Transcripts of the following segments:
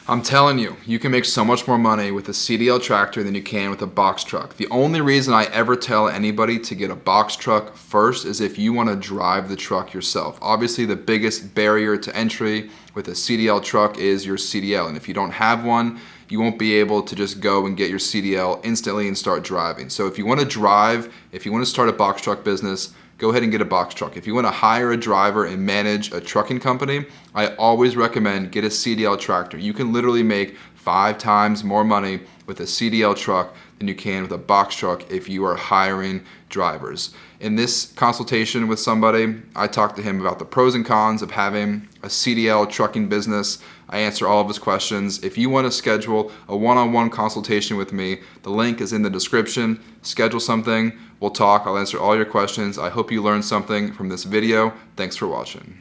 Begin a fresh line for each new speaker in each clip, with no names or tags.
I'm telling you, you can make so much more money with a CDL tractor than you can with a box truck. The only reason I ever tell anybody to get a box truck first is if you want to drive the truck yourself. Obviously, the biggest barrier to entry with a CDL truck is your CDL. And if you don't have one, you won't be able to just go and get your CDL instantly and start driving. So if you want to drive, if you want to start a box truck business, go ahead and get a box truck. If you want to hire a driver and manage a trucking company, I always recommend get a CDL tractor. You can literally make 5 times more money with a CDL truck than you can with a box truck if you are hiring drivers. In this consultation with somebody, I talked to him about the pros and cons of having a CDL trucking business. I answer all of his questions. If you want to schedule a one-on-one consultation with me, the link is in the description. Schedule something. We'll talk. I'll answer all your questions. I hope you learned something from this video. Thanks for watching.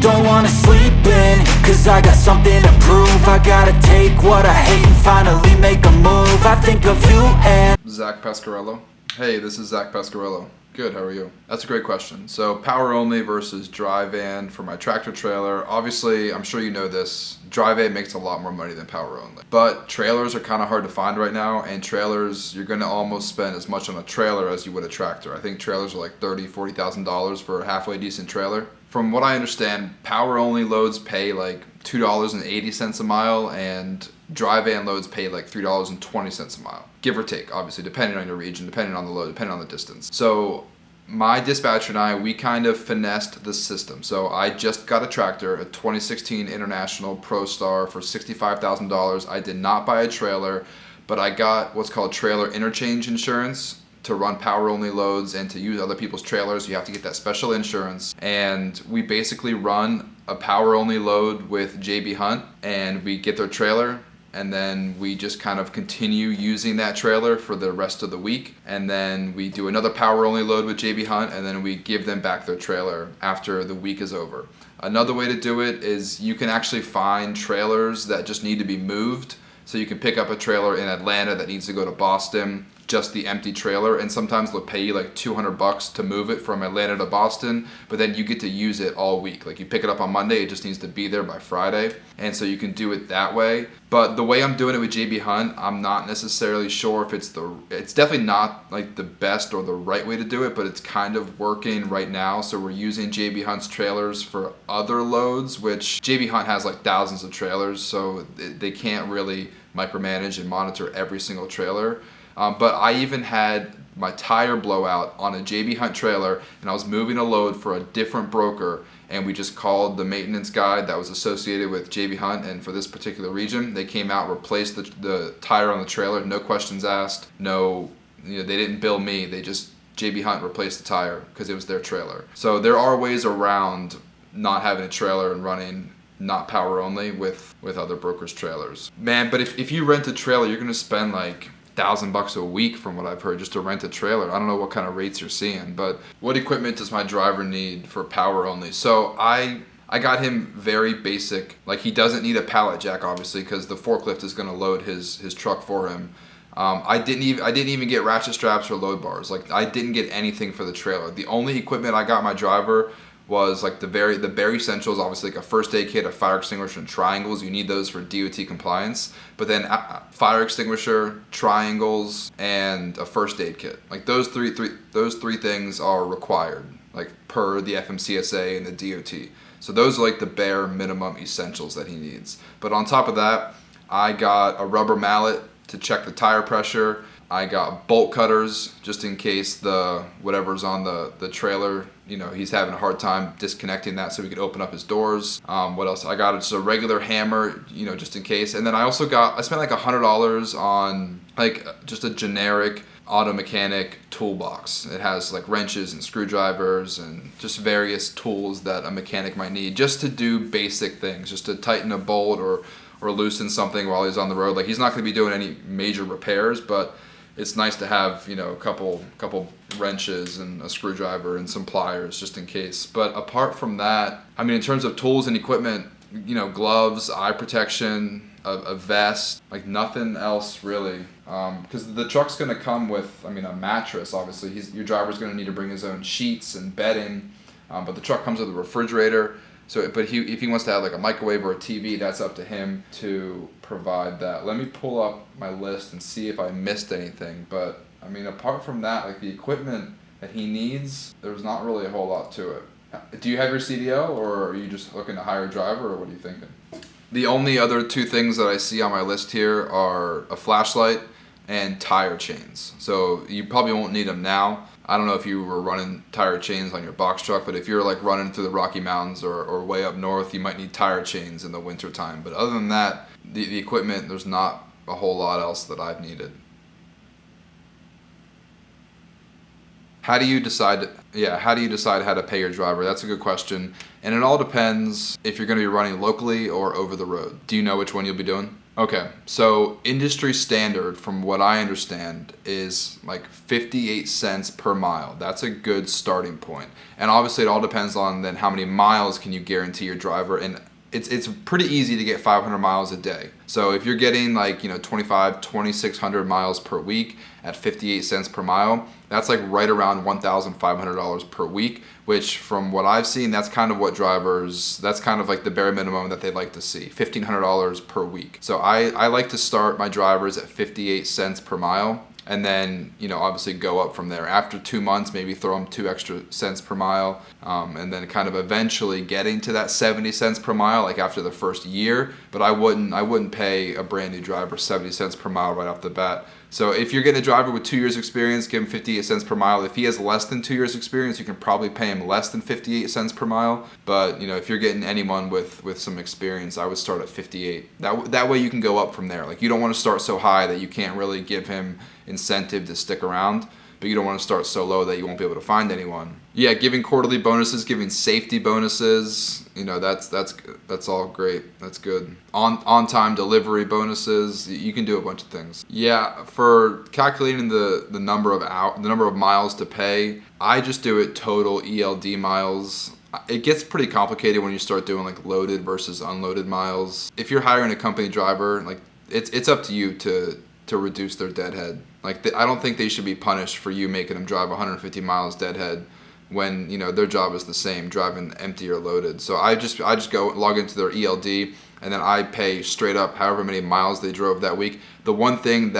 Don't wanna sleep in, cause I got something to prove. I gotta take what I hate and finally make a move. I think of you and
Zach Pasquarello. Hey, this is Zach Pasquarello. Good, how are you? That's a great question. So power only versus dry van for my tractor trailer. Obviously, I'm sure you know this, dry van makes a lot more money than power only. But trailers are kind of hard to find right now, and trailers, you're gonna almost spend as much on a trailer as you would a tractor. I think trailers are like $30,000, $40,000 for a halfway decent trailer. From what I understand, power only loads pay like $2.80 a mile, and dry van loads pay like $3.20 a mile. Give or take, obviously, depending on your region, depending on the load, depending on the distance. So my dispatcher and I, we kind of finessed the system. So I just got a tractor, a 2016 International Pro Star for $65,000. I did not buy a trailer, but I got what's called trailer interchange insurance. To run power only loads and to use other people's trailers, you have to get that special insurance. And we basically run a power only load with JB Hunt, and we get their trailer, and then we just kind of continue using that trailer for the rest of the week. And then we do another power only load with JB Hunt, and then we give them back their trailer after the week is over. Another way to do it is you can actually find trailers that just need to be moved. So you can pick up a trailer in Atlanta that needs to go to Boston, just the empty trailer, and sometimes they'll pay you like $200 to move it from Atlanta to Boston, but then you get to use it all week. Like you pick it up on Monday, it just needs to be there by Friday, and so you can do it that way. But the way I'm doing it with JB Hunt, I'm not necessarily sure if it's definitely not like the best or the right way to do it, but it's kind of working right now. So we're using JB Hunt's trailers for other loads, which JB Hunt has like thousands of trailers, so they can't really micromanage and monitor every single trailer. But I even had my tire blowout on a JB Hunt trailer, and I was moving a load for a different broker, and we just called the maintenance guy that was associated with JB Hunt and for this particular region. They came out, replaced the tire on the trailer, no questions asked, they didn't bill me, JB Hunt replaced the tire because it was their trailer. So there are ways around not having a trailer and running not power only with other brokers' trailers. Man, but if you rent a trailer, you're gonna spend like $1,000 a week from what I've heard just to rent a trailer. I don't know what kind of rates you're seeing, but what equipment does my driver need for power only? So I got him very basic. Like he doesn't need a pallet jack, obviously, because the forklift is gonna load his truck for him. I didn't even get ratchet straps or load bars. Like I didn't get anything for the trailer. The only equipment I got my driver was like the bare essentials, obviously like a first aid kit, a fire extinguisher, and triangles. You need those for DOT compliance. But then fire extinguisher, triangles, and a first aid kit. Like those three things are required, like per the FMCSA and the DOT. So those are like the bare minimum essentials that he needs. But on top of that, I got a rubber mallet to check the tire pressure. I got bolt cutters just in case whatever's on the trailer, he's having a hard time disconnecting that so we could open up his doors. What else? I got just a regular hammer, just in case. And then I spent like $100 on like just a generic auto mechanic toolbox. It has like wrenches and screwdrivers and just various tools that a mechanic might need just to do basic things, just to tighten a bolt or loosen something while he's on the road. Like he's not going to be doing any major repairs, but it's nice to have, a couple wrenches and a screwdriver and some pliers just in case. But apart from that, in terms of tools and equipment, gloves, eye protection, a vest, like nothing else really. Because the truck's going to come with, a mattress, obviously. Your driver's going to need to bring his own sheets and bedding. But the truck comes with a refrigerator. So, but if he wants to have like a microwave or a TV, that's up to him to provide that. Let me pull up my list and see if I missed anything. But apart from that, like the equipment that he needs, there's not really a whole lot to it. Do you have your CDL, or are you just looking to hire a driver, or what are you thinking? The only other two things that I see on my list here are a flashlight and tire chains. So you probably won't need them now. I don't know if you were running tire chains on your box truck, but if you're like running through the Rocky Mountains or way up north, you might need tire chains in the winter time. But other than that, the equipment, there's not a whole lot else that I've needed. How do you decide how to pay your driver? That's a good question. And it all depends if you're going to be running locally or over the road. Do you know which one you'll be doing? Okay, so industry standard, from what I understand, is like 58 cents per mile. That's a good starting point. And obviously it all depends on then how many miles can you guarantee your driver. And it's pretty easy to get 500 miles a day. So if you're getting 2,600 miles per week at 58 cents per mile, that's like right around $1,500 per week, which from what I've seen, that's kind of what drivers, that's kind of like the bare minimum that they'd like to see, $1,500 per week. So I like to start my drivers at 58 cents per mile. And then, obviously go up from there. After 2 months, maybe throw them 2 extra cents per mile. And then kind of eventually getting to that 70 cents per mile, like after the first year. But I wouldn't pay a brand new driver 70 cents per mile right off the bat. So if you're getting a driver with 2 years experience, give him 58 cents per mile. If he has less than 2 years experience, you can probably pay him less than 58 cents per mile. But, if you're getting anyone with some experience, I would start at 58. That way you can go up from there. Like, you don't want to start so high that you can't really give him incentive to stick around, but you don't want to start so low that you won't be able to find anyone. Yeah, giving quarterly bonuses, giving safety bonuses, that's all great. That's good. On time delivery bonuses, you can do a bunch of things. Yeah, for calculating the number of miles to pay, I just do it total ELD miles. It gets pretty complicated when you start doing like loaded versus unloaded miles. If you're hiring a company driver, like it's up to you to reduce their deadhead. Like, I don't think they should be punished for you making them drive 150 miles deadhead when their job is the same, driving empty or loaded. So I just go log into their ELD, and then I pay straight up however many miles they drove that week. The one thing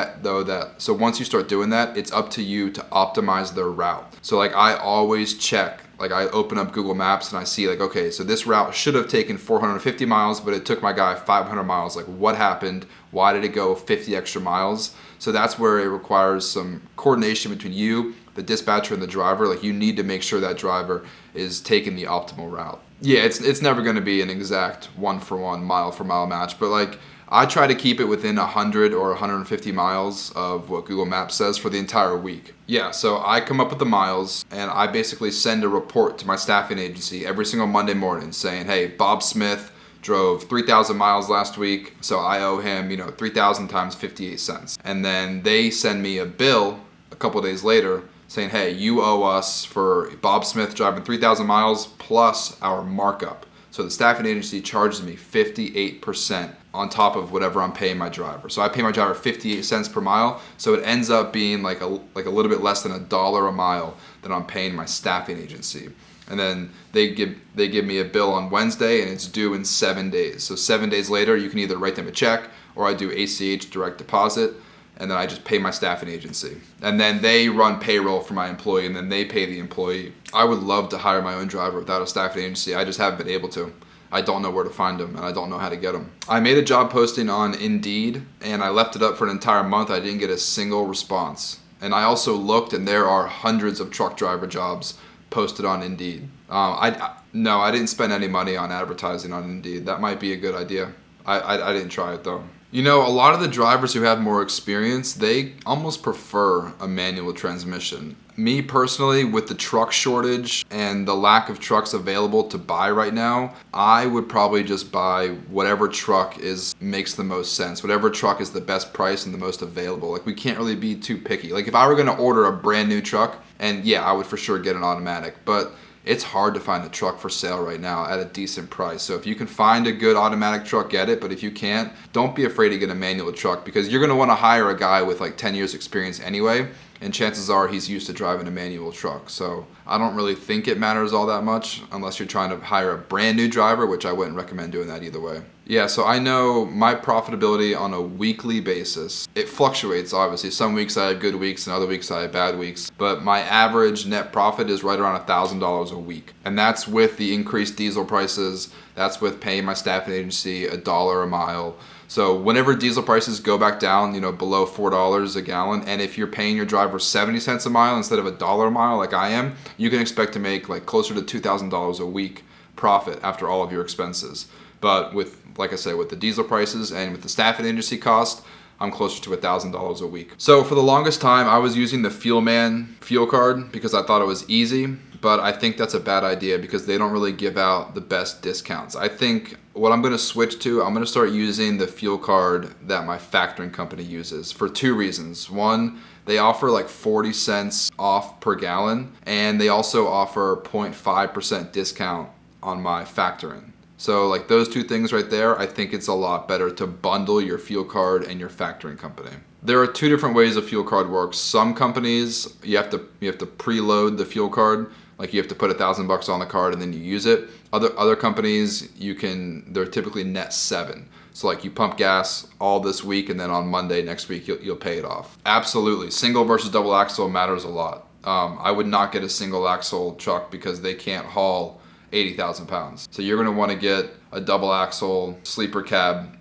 so once you start doing that, it's up to you to optimize their route. So like, I always check. Like, I open up Google Maps and I see, like, okay, so this route should have taken 450 miles, but it took my guy 500 miles. Like, what happened? Why did it go 50 extra miles? So that's where it requires some coordination between you, the dispatcher, and the driver. Like, you need to make sure that driver is taking the optimal route. Yeah, it's never going to be an exact 1-for-1, mile-for-mile match, but like, I try to keep it within 100 or 150 miles of what Google Maps says for the entire week. Yeah, so I come up with the miles, and I basically send a report to my staffing agency every single Monday morning saying, hey, Bob Smith drove 3,000 miles last week, so I owe him, 3,000 times 58 cents. And then they send me a bill a couple days later saying, hey, you owe us for Bob Smith driving 3,000 miles plus our markup. So the staffing agency charges me 58% on top of whatever I'm paying my driver. So I pay my driver 58 cents per mile. So it ends up being like a little bit less than $1 a mile that I'm paying my staffing agency. And then they give me a bill on Wednesday, and it's due in 7 days. So 7 days later, you can either write them a check, or I do ACH direct deposit, and then I just pay my staffing agency. And then they run payroll for my employee, and then they pay the employee. I would love to hire my own driver without a staffing agency. I just haven't been able to. I don't know where to find them, and I don't know how to get them. I made a job posting on Indeed, and I left it up for an entire month. I didn't get a single response. And I also looked, and there are hundreds of truck driver jobs posted on Indeed. I didn't spend any money on advertising on Indeed. That might be a good idea. I didn't try it though. A lot of the drivers who have more experience, they almost prefer a manual transmission. Me personally, with the truck shortage and the lack of trucks available to buy right now, I would probably just buy whatever truck makes the most sense. Whatever truck is the best price and the most available. Like, we can't really be too picky. Like, if I were going to order a brand new truck, and yeah, I would for sure get an automatic, but it's hard to find a truck for sale right now at a decent price. So if you can find a good automatic truck, get it. But if you can't, don't be afraid to get a manual truck, because you're going to want to hire a guy with like 10 years experience anyway. And chances are he's used to driving a manual truck. So I don't really think it matters all that much unless you're trying to hire a brand new driver, which I wouldn't recommend doing that either way. Yeah, so I know my profitability on a weekly basis, it fluctuates obviously. Some weeks I have good weeks and other weeks I have bad weeks. But my average net profit is right around $1,000 a week. And that's with the increased diesel prices. That's with paying my staffing agency $1 a mile. So whenever diesel prices go back down, below $4 a gallon, and if you're paying your driver 70 cents a mile instead of $1 a mile like I am, you can expect to make like closer to $2,000 a week profit after all of your expenses. But with, like I said, with the diesel prices and with the staffing agency cost, I'm closer to $1,000 a week. So for the longest time, I was using the Fuelman fuel card because I thought it was easy. But I think that's a bad idea because they don't really give out the best discounts. I think what I'm going to switch to, I'm going to start using the fuel card that my factoring company uses for two reasons. One, they offer like 40 cents off per gallon, and they also offer 0.5% discount on my factoring. So like those two things right there, I think it's a lot better to bundle your fuel card and your factoring company. There are two different ways a fuel card works. Some companies, you have to preload the fuel card. Like you have to put $1,000 on the card and then you use it. Other companies, they're typically net 7. So like you pump gas all this week and then on Monday next week you'll pay it off. Absolutely, single versus double axle matters a lot. I would not get a single axle truck because they can't haul 80,000 pounds. So you're gonna wanna get a double axle sleeper cab,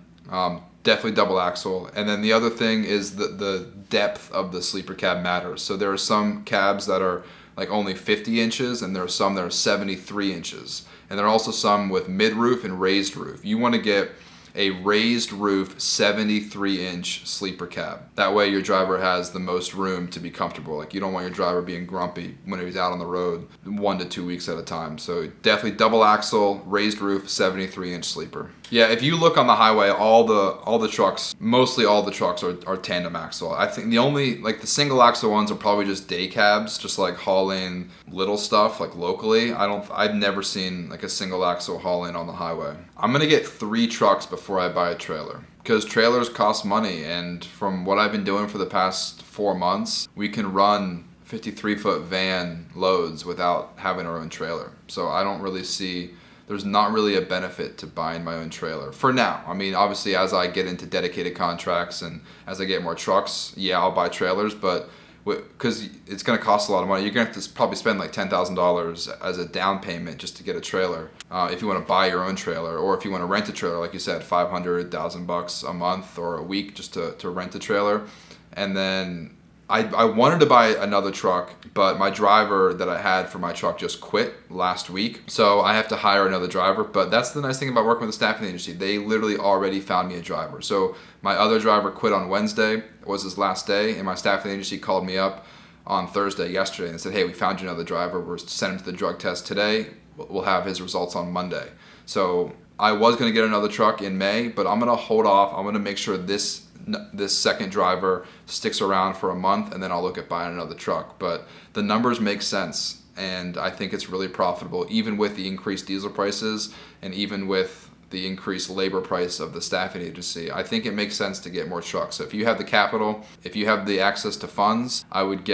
definitely double axle. And then the other thing is the depth of the sleeper cab matters. So there are some cabs that are like only 50 inches and there are some that are 73 inches. And there are also some with mid-roof and raised roof. You want to get a raised roof 73-inch sleeper cab. That way your driver has the most room to be comfortable. Like you don't want your driver being grumpy when he's out on the road 1 to 2 weeks at a time. So definitely double axle, raised roof, 73-inch sleeper. Yeah, if you look on the highway, all the trucks, mostly all the trucks are tandem axle. I think the only, like the single axle ones are probably just day cabs, just like hauling little stuff like locally. I've never seen like a single axle hauling on the highway. I'm gonna get 3 trucks before I buy a trailer, because trailers cost money, and from what I've been doing for the past 4 months, we can run 53-foot van loads without having our own trailer. So I don't really see, there's not really a benefit to buying my own trailer for now. I mean, obviously as I get into dedicated contracts and as I get more trucks, yeah, I'll buy trailers, but because it's going to cost a lot of money. You're going to have to probably spend like $10,000 as a down payment just to get a trailer. If you want to buy your own trailer, or if you want to rent a trailer, like you said, $500,000 a month or a week just to rent a trailer. And then I wanted to buy another truck, but my driver that I had for my truck just quit last week. So I have to hire another driver. But that's the nice thing about working with a staffing agency. They literally already found me a driver. So my other driver quit on Wednesday. It was his last day. And my staffing agency called me up on Thursday, yesterday, and said, hey, we found you another driver. We're sending him to the drug test today. We'll have his results on Monday. So I was going to get another truck in May, but I'm going to hold off. I'm going to make sure this second driver sticks around for a month, and then I'll look at buying another truck. But the numbers make sense, and I think it's really profitable, even with the increased diesel prices and even with the increased labor price of the staffing agency. I think it makes sense to get more trucks. So if you have the capital, if you have the access to funds, I would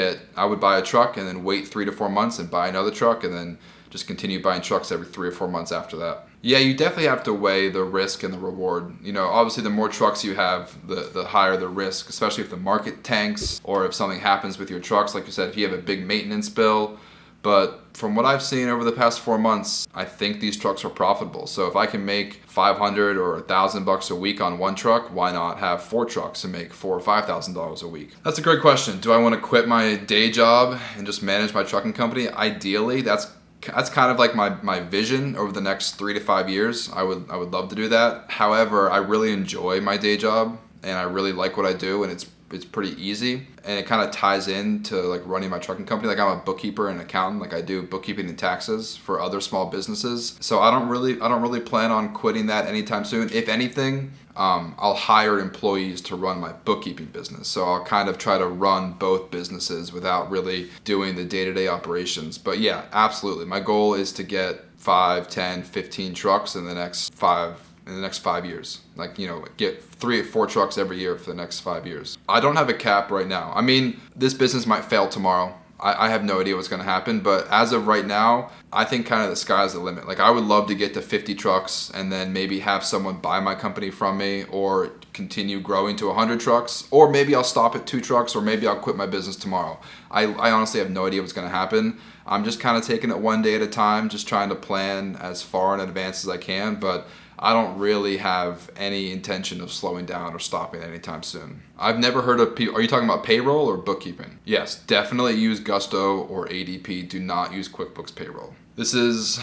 buy a truck and then wait 3 to 4 months and buy another truck, and then just continue buying trucks every 3 or 4 months after that. Yeah, you definitely have to weigh the risk and the reward. Obviously the more trucks you have, the higher the risk, especially if the market tanks or if something happens with your trucks. Like you said, if you have a big maintenance bill. But from what I've seen over the past 4 months, I think these trucks are profitable. So if I can make $500 or $1,000 a week on one truck, why not have 4 trucks and make $4,000 or $5,000 a week? That's a great question. Do I want to quit my day job and just manage my trucking company? Ideally, that's kind of like my vision over the next 3 to 5 years. I would love to do that. However, I really enjoy my day job and I really like what I do, and it's pretty easy, and it kind of ties into like running my trucking company. Like I'm a bookkeeper and accountant. Like I do bookkeeping and taxes for other small businesses. So I don't really plan on quitting that anytime soon. If anything, I'll hire employees to run my bookkeeping business. So I'll kind of try to run both businesses without really doing the day-to-day operations. But yeah, absolutely. My goal is to get 5, 10, 15 trucks in the next 5 years. Like, get 3 or 4 trucks every year for the next 5 years. I don't have a cap right now. I mean, this business might fail tomorrow. I have no idea what's going to happen, but as of right now, I think kind of the sky's the limit. Like I would love to get to 50 trucks and then maybe have someone buy my company from me, or continue growing to 100 trucks, or maybe I'll stop at 2 trucks, or maybe I'll quit my business tomorrow. I honestly have no idea what's going to happen. I'm just kind of taking it one day at a time, just trying to plan as far in advance as I can, but I don't really have any intention of slowing down or stopping anytime soon. I've never heard of people. Are you talking about payroll or bookkeeping? Yes, definitely use Gusto or ADP. Do not use QuickBooks Payroll. This is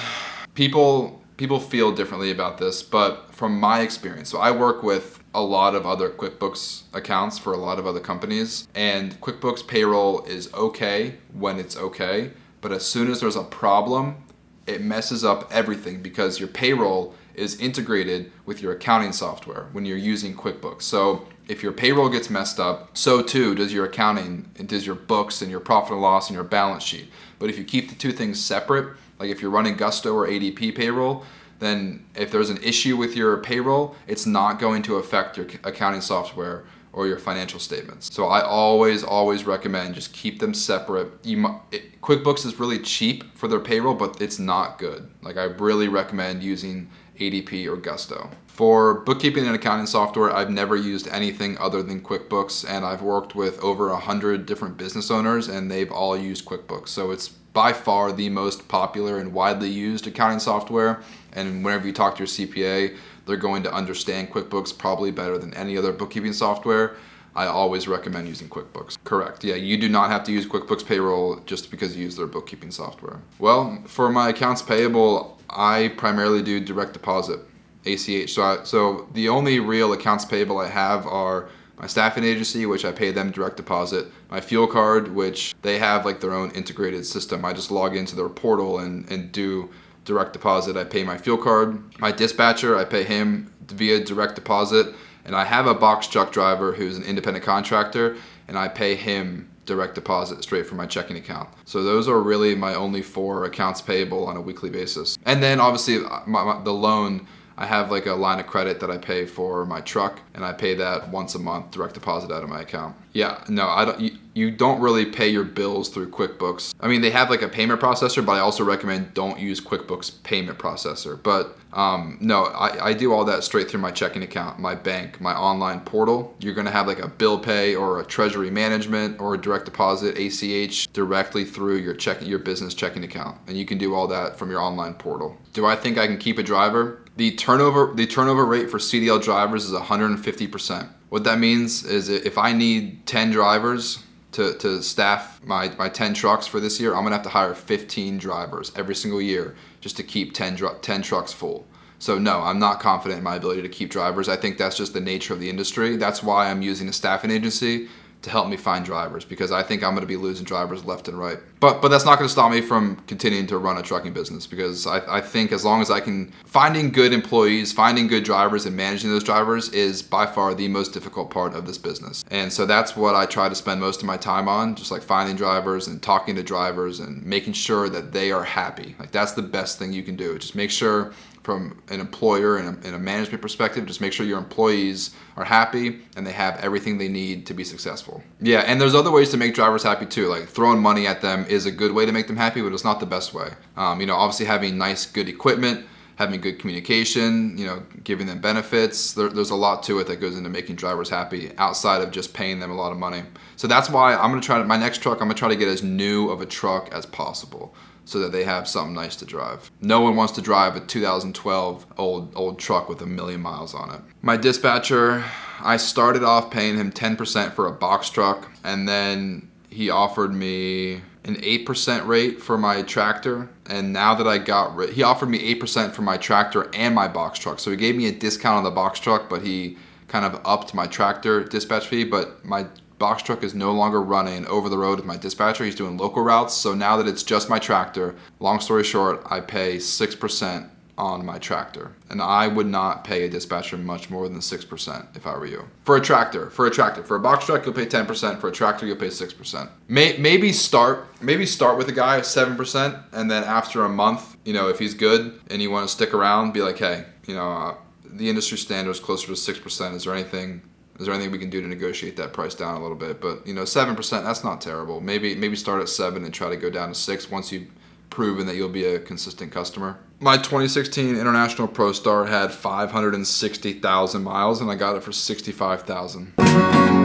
people feel differently about this, but from my experience, so I work with a lot of other QuickBooks accounts for a lot of other companies, and QuickBooks Payroll is okay when it's okay, but as soon as there's a problem, it messes up everything because your payroll is integrated with your accounting software when you're using QuickBooks. So if your payroll gets messed up, so too does your accounting, and does your books and your profit and loss and your balance sheet. But if you keep the two things separate, like if you're running Gusto or ADP payroll, then if there's an issue with your payroll, it's not going to affect your accounting software or your financial statements. So I always recommend just keep them separate. QuickBooks is really cheap for their payroll, but it's not good. Like I really recommend using ADP or Gusto. For bookkeeping and accounting software, I've never used anything other than QuickBooks, and I've worked with over 100 different business owners, and they've all used QuickBooks. So it's by far the most popular and widely used accounting software, and whenever you talk to your CPA, they're going to understand QuickBooks probably better than any other bookkeeping software. I always recommend using QuickBooks. Correct. Yeah, you do not have to use QuickBooks Payroll just because you use their bookkeeping software. Well, for my accounts payable, I primarily do direct deposit, ACH. So the only real accounts payable I have are my staffing agency, which I pay them direct deposit, my fuel card, which they have like their own integrated system. I just log into their portal and do direct deposit. I pay my fuel card. My dispatcher, I pay him via direct deposit. And I have a box truck driver who's an independent contractor, and I pay him direct deposit straight from my checking account. So those are really my only 4 accounts payable on a weekly basis. And then obviously the loan, I have like a line of credit that I pay for my truck, and I pay that once a month, direct deposit out of my account. Yeah, no, I don't. You don't really pay your bills through QuickBooks. I mean, they have like a payment processor, but I also recommend don't use QuickBooks payment processor. But no, I do all that straight through my checking account, my bank, my online portal. You're gonna have like a bill pay or a treasury management or a direct deposit, ACH, directly through your business checking account, and you can do all that from your online portal. Do I think I can keep a driver? The turnover rate for CDL drivers is 150%. What that means is if I need 10 drivers to staff my 10 trucks for this year, I'm gonna have to hire 15 drivers every single year just to keep 10 trucks full. So no, I'm not confident in my ability to keep drivers. I think that's just the nature of the industry. That's why I'm using a staffing agency to help me find drivers, because I think I'm going to be losing drivers left and right. But that's not going to stop me from continuing to run a trucking business, because I think as long as I can, finding good employees, finding good drivers and managing those drivers is by far the most difficult part of this business. And so that's what I try to spend most of my time on, just like finding drivers and talking to drivers and making sure that they are happy. Like that's the best thing you can do. Just make sure from an employer and a management perspective, just make sure your employees are happy and they have everything they need to be successful. Yeah, and there's other ways to make drivers happy too. Like throwing money at them is a good way to make them happy, but it's not the best way. Obviously having nice, good equipment, having good communication, giving them benefits. There's a lot to it that goes into making drivers happy outside of just paying them a lot of money. So that's why my next truck, I'm gonna try to get as new of a truck as possible, so that they have something nice to drive. No one wants to drive a 2012 old truck with 1 million miles on it. My dispatcher, I started off paying him 10% for a box truck, and then he offered me an 8% rate for my tractor, and now that he offered me 8% for my tractor and my box truck. So he gave me a discount on the box truck, but he kind of upped my tractor dispatch fee, but my box truck is no longer running over the road with my dispatcher. He's doing local routes. So now that it's just my tractor, long story short, I pay 6% on my tractor. And I would not pay a dispatcher much more than 6% if I were you. For a tractor. For a box truck, you'll pay 10%. For a tractor, you'll pay 6%. Maybe start with a guy at 7%, and then after a month, if he's good and you want to stick around, be like, hey, the industry standard is closer to 6%. Is there anything we can do to negotiate that price down a little bit? But 7%, that's not terrible. Maybe start at 7 and try to go down to 6 once you've proven that you'll be a consistent customer. My 2016 International Pro Star had 560,000 miles, and I got it for $65,000.